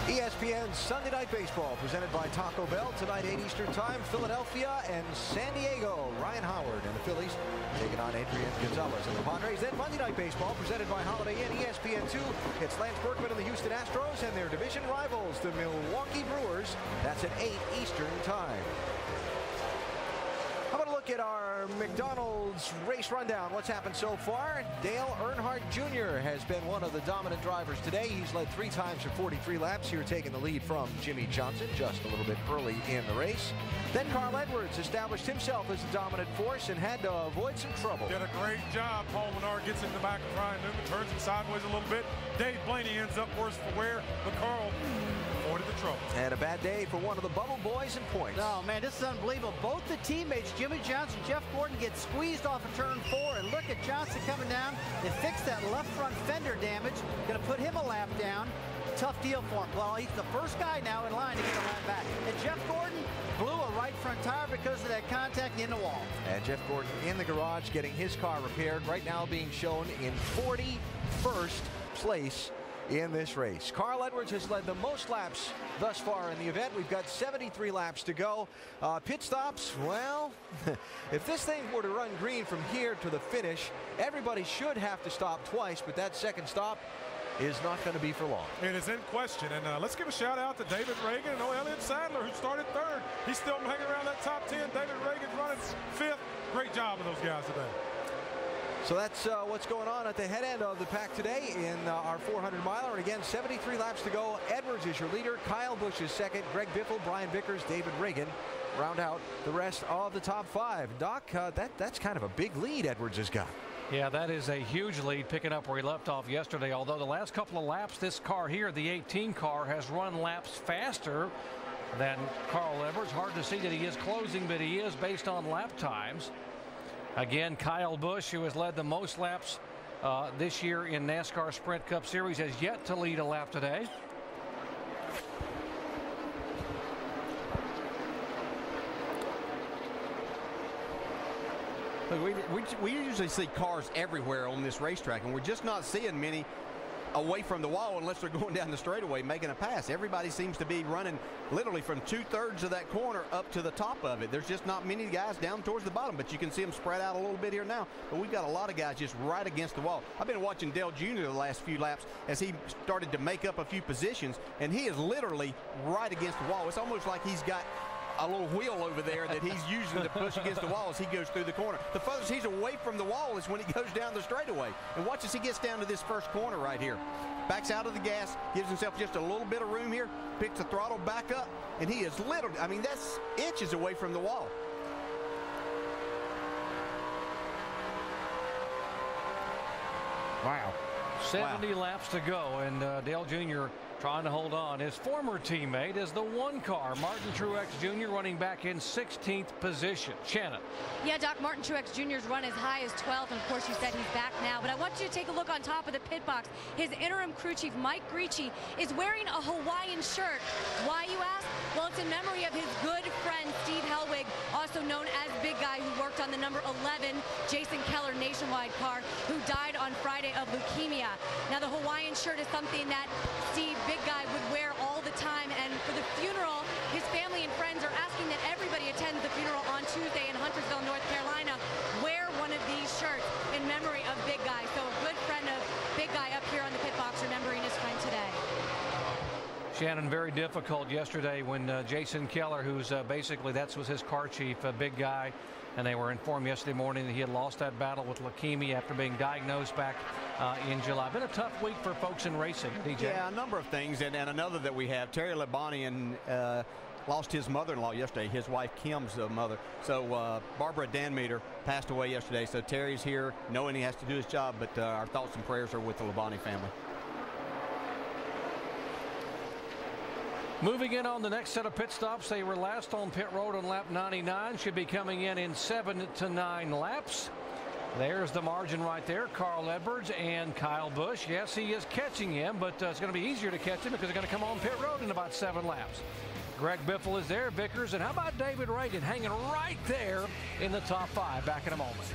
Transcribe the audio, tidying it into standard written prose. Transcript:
ESPN Sunday Night Baseball presented by Taco Bell tonight 8 Eastern Time. Philadelphia and San Diego. Ryan Howard and the Phillies taking on Adrian Gonzalez and the Padres. Then Monday Night Baseball presented by Holiday Inn ESPN2. It's Lance Berkman and the Houston Astros and their division rivals, the Milwaukee Brewers. That's at 8 Eastern Time. How about a look at our McDonald's race rundown? What's happened so far? Dale Earnhardt Jr. has been one of the dominant drivers today. He's led 3 times for 43 laps here, taking the lead from Jimmy Johnson just a little bit early in the race. Then Carl Edwards established himself as a dominant force and had to avoid some trouble. Did a great job. Paul Menard gets in the back of Ryan Newman, turns him sideways a little bit. Dave Blaney ends up worse for wear, but Carl avoided the trouble. And a bad day for one of the Bubble Boys in points. Oh, man, this is unbelievable. Both the teammates, Jimmy Johnson, Jeff Gordon, get squeezed off of turn 4. And look at Johnson coming down. They fixed that left front fender damage. Going to put him a lap down. Tough deal for him. Well, he's the first guy now in line to get the line back. And Jeff Gordon blew a right front tire because of that contact in the wall. And Jeff Gordon in the garage getting his car repaired. Right now being shown in 41st place in this race. Carl Edwards has led the most laps thus far in the event. We've got 73 laps to go. Pit stops, well, if this thing were to run green from here to the finish, everybody should have to stop twice, but that second stop is not going to be for long. It is in question, and let's give a shout out to David Reagan and Elliott Sadler, who started 3rd. He's still hanging around that top 10. David Reagan's running 5th. Great job of those guys today. So that's what's going on at the head end of the pack today in our 400-miler. And again, 73 laps to go. Edwards is your leader. Kyle Busch is second. Greg Biffle, Brian Vickers, David Reagan round out the rest of the top 5. Doc, that's kind of a big lead Edwards has got. Yeah, that is a huge lead, picking up where he left off yesterday. Although the last couple of laps, this car here, the 18 car, has run laps faster than Carl Edwards. Hard to see that he is closing, but he is based on lap times. Again, Kyle Busch, who has led the most laps this year in NASCAR Sprint Cup Series, has yet to lead a lap today. We usually see cars everywhere on this racetrack, and we're just not seeing many away from the wall unless they're going down the straightaway making a pass. Everybody seems to be running literally from 2/3 of that corner up to the top of it. There's just not many guys down towards the bottom, but you can see them spread out a little bit here now. But we've got a lot of guys just right against the wall. I've been watching Dale Jr. the last few laps as he started to make up a few positions, and he is literally right against the wall. It's almost like he's got a little wheel over there that he's using to push against the wall as he goes through the corner. The furthest he's away from the wall is when he goes down the straightaway. And watch as he gets down to this first corner right here. Backs out of the gas, gives himself just a little bit of room here, picks the throttle back up, and he is literally, I mean, that's inches away from the wall. Wow. 70 laps to go, and Dale Jr. trying to hold on. His former teammate is the 1 car, Martin Truex Jr., running back in 16th position. Shannon. Yeah, Doc, Martin Truex Jr.'s run as high as 12th, and of course you said he's back now. But I want you to take a look on top of the pit box. His interim crew chief, Mike Gricci, is wearing a Hawaiian shirt. Why, you ask? Well, it's in memory of his good friend, Steve Hellwig, also known as Big Guy, who worked on the number 11 Jason Keller Nationwide car, who died on Friday of leukemia. Now, the Hawaiian shirt is something that Steve, Big Guy, would wear all the time, and for the funeral, his family and friends are asking that everybody attends the funeral on Tuesday in Huntersville, North Carolina, wear one of these shirts in memory of Big Guy. So a good friend of Big Guy up here on the pit box remembering his friend today. Shannon, very difficult yesterday when Jason Keller, who's basically that was his car chief, Big Guy, and they were informed yesterday morning that he had lost that battle with leukemia after being diagnosed back in July. Been a tough week for folks in racing, DJ. Yeah, a number of things, and another that we have, Terry Labonte lost his mother-in-law yesterday, his wife Kim's mother. So Barbara Danmeter passed away yesterday, so Terry's here knowing he has to do his job, but our thoughts and prayers are with the Labonte family. Moving in on the next set of pit stops, they were last on pit road on lap 99, should be coming in 7 to 9 laps. There's the margin right there, Carl Edwards and Kyle Busch. Yes, he is catching him, but it's going to be easier to catch him because they're going to come on pit road in about 7 laps. Greg Biffle is there, Vickers, and how about David Reagan hanging right there in the top 5? Back in a moment.